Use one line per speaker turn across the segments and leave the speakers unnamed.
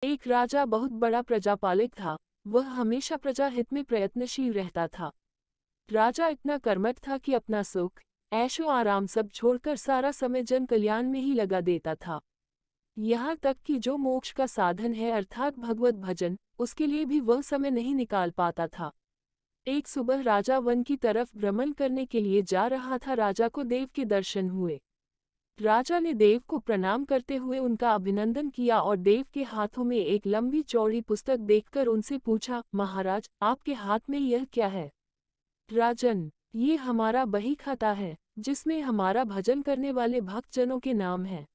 एक राजा बहुत बड़ा प्रजापालक था। वह हमेशा प्रजा हित में प्रयत्नशील रहता था। राजा इतना कर्मठ था कि अपना सुख, ऐशो आराम सब छोड़कर सारा समय जन कल्याण में ही लगा देता था। यहाँ तक कि जो मोक्ष का साधन है अर्थात भगवत भजन, उसके लिए भी वह समय नहीं निकाल पाता था। एक सुबह राजा वन की तरफ भ्रमण करने के लिए जा रहा था। राजा को देव के दर्शन हुए। राजा ने देव को प्रणाम करते हुए उनका अभिनंदन किया और देव के हाथों में एक लंबी चौड़ी पुस्तक देखकर उनसे पूछा, महाराज, आपके हाथ में यह क्या है? राजन, ये हमारा बही खाता है, जिसमें हमारा भजन करने वाले भक्तजनों के नाम हैं।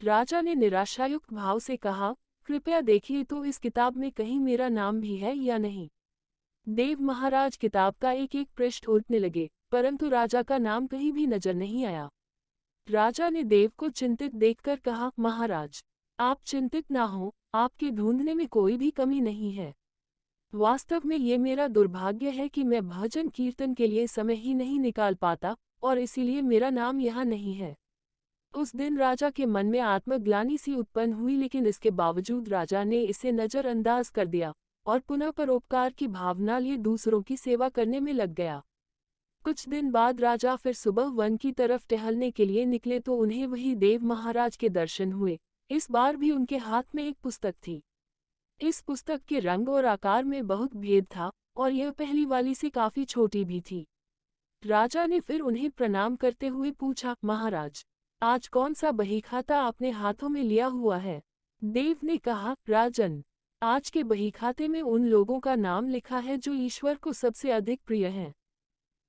राजा ने निराशायुक्त भाव से कहा, कृपया देखिए तो इस किताब में कहीं मेरा नाम भी है या नहीं। देव महाराज किताब का एक एक पृष्ठ उलटने लगे, परंतु राजा का नाम कहीं भी नजर नहीं आया। राजा ने देव को चिंतित देखकर कहा, महाराज, आप चिंतित ना हो, आपके ढूंढने में कोई भी कमी नहीं है। वास्तव में ये मेरा दुर्भाग्य है कि मैं भजन कीर्तन के लिए समय ही नहीं निकाल पाता, और इसीलिए मेरा नाम यहाँ नहीं है। उस दिन राजा के मन में आत्मग्लानि सी उत्पन्न हुई, लेकिन इसके बावजूद राजा ने इसे नजरअंदाज कर दिया और पुनः परोपकार की भावना लिए दूसरों की सेवा करने में लग गया। कुछ दिन बाद राजा फिर सुबह वन की तरफ टहलने के लिए निकले तो उन्हें वही देव महाराज के दर्शन हुए। इस बार भी उनके हाथ में एक पुस्तक थी। इस पुस्तक के रंग और आकार में बहुत भेद था और यह पहली वाली से काफी छोटी भी थी। राजा ने फिर उन्हें प्रणाम करते हुए पूछा, महाराज, आज कौन सा बहीखाता आपने हाथों में लिया हुआ है? देव ने कहा, राजन, आज के बहीखाते में उन लोगों का नाम लिखा है जो ईश्वर को सबसे अधिक प्रिय हैं।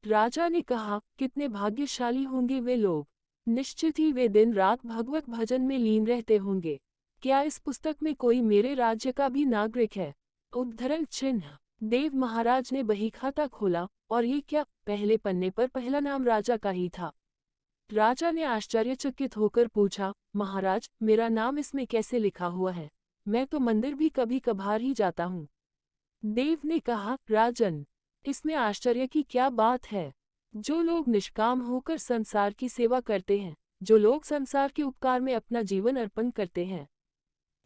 राजा ने कहा, कितने भाग्यशाली होंगे वे लोग। निश्चित ही वे दिन रात भगवत भजन में लीन रहते होंगे। क्या इस पुस्तक में कोई मेरे राज्य का भी नागरिक है? उद्धरण चिन्ह। देव महाराज ने बहीखाता खोला और ये क्या, पहले पन्ने पर पहला नाम राजा का ही था। राजा ने आश्चर्यचकित होकर पूछा, महाराज, मेरा नाम इसमें कैसे लिखा हुआ है? मैं तो मंदिर भी कभी कभार ही जाता हूँ। देव ने कहा, राजन, इसमें आश्चर्य की क्या बात है? जो लोग निष्काम होकर संसार की सेवा करते हैं, जो लोग संसार के उपकार में अपना जीवन अर्पण करते हैं,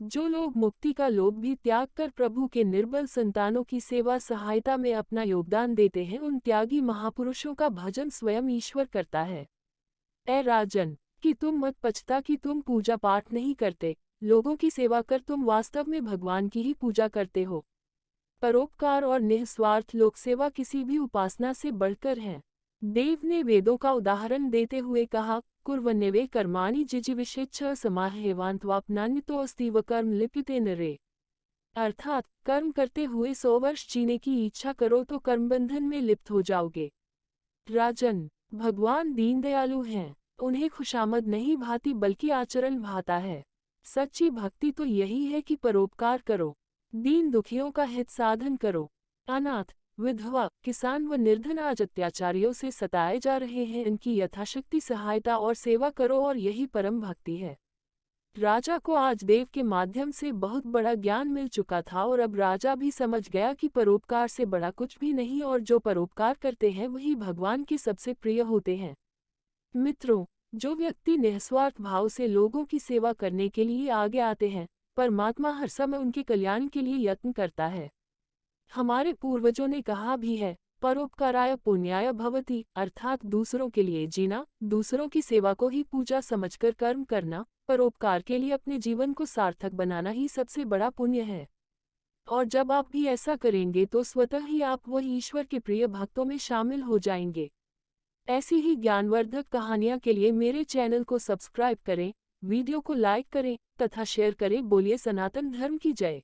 जो लोग मुक्ति का लोभ भी त्याग कर प्रभु के निर्बल संतानों की सेवा सहायता में अपना योगदान देते हैं, उन त्यागी महापुरुषों का भजन स्वयं ईश्वर करता है। ऐ राजन, कि तुम मत पछता कि तुम पूजा पाठ नहीं करते, लोगों की सेवा कर तुम वास्तव में भगवान की ही पूजा करते हो। परोपकार और निस्वार्थ लोक सेवा किसी भी उपासना से बढ़कर है। देव ने वेदों का उदाहरण देते हुए कहा, कुर्वन्यवे कर्माणि जिजीविषेच्छ समाहेवान्त्वापनान्यतो अस्तीव कर्म लिप्यते नरे। अर्थात, कर्म करते हुए 100 वर्ष जीने की इच्छा करो तो कर्मबंधन में लिप्त हो जाओगे। राजन, भगवान दीनदयालु हैं, उन्हें खुशामद नहीं भाती बल्कि आचरण भाता है। सच्ची भक्ति तो यही है कि परोपकार करो, दीन दुखियों का हित साधन करो। अनाथ, विधवा, किसान व निर्धन आज अत्याचारियों से सताए जा रहे हैं, इनकी यथाशक्ति सहायता और सेवा करो, और यही परम भक्ति है। राजा को आज देव के माध्यम से बहुत बड़ा ज्ञान मिल चुका था और अब राजा भी समझ गया कि परोपकार से बड़ा कुछ भी नहीं, और जो परोपकार करते हैं वही भगवान के सबसे प्रिय होते हैं। मित्रों, जो व्यक्ति निस्वार्थ भाव से लोगों की सेवा करने के लिए आगे आते हैं, परमात्मा हर समय उनके कल्याण के लिए यत्न करता है। हमारे पूर्वजों ने कहा भी है, परोपकाराय पुण्याय भवति, अर्थात दूसरों के लिए जीना, दूसरों की सेवा को ही पूजा समझकर कर्म करना, परोपकार के लिए अपने जीवन को सार्थक बनाना ही सबसे बड़ा पुण्य है। और जब आप भी ऐसा करेंगे तो स्वतः ही आप वह ईश्वर के प्रिय भक्तों में शामिल हो जाएंगे। ऐसी ही ज्ञानवर्धक कहानियाँ के लिए मेरे चैनल को सब्सक्राइब करें, वीडियो को लाइक करें तथा शेयर करें। बोलिए सनातन धर्म की जय।